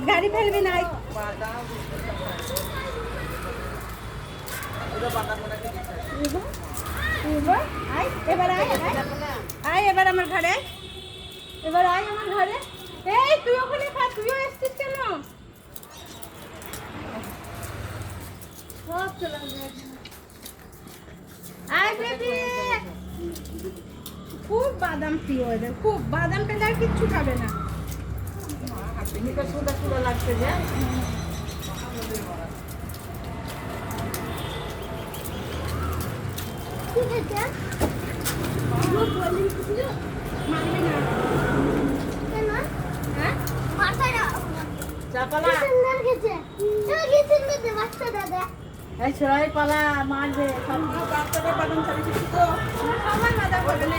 গাড়ি ফেলবি নাই। এবার আয় এবার আমার ঘরে, এবার আয় আমার ঘরে। এই তুই ওখানে খা, তুইও এসছিস কেন? সব চলে আয় বেবি। খুব বাদাম প্রিয় এদের, খুব বাদাম পেলে আর কিচ্ছু খাবে না। সুদা সুদা লাগছে যে। পালা মারবে সবাই বাদাম খাবে না।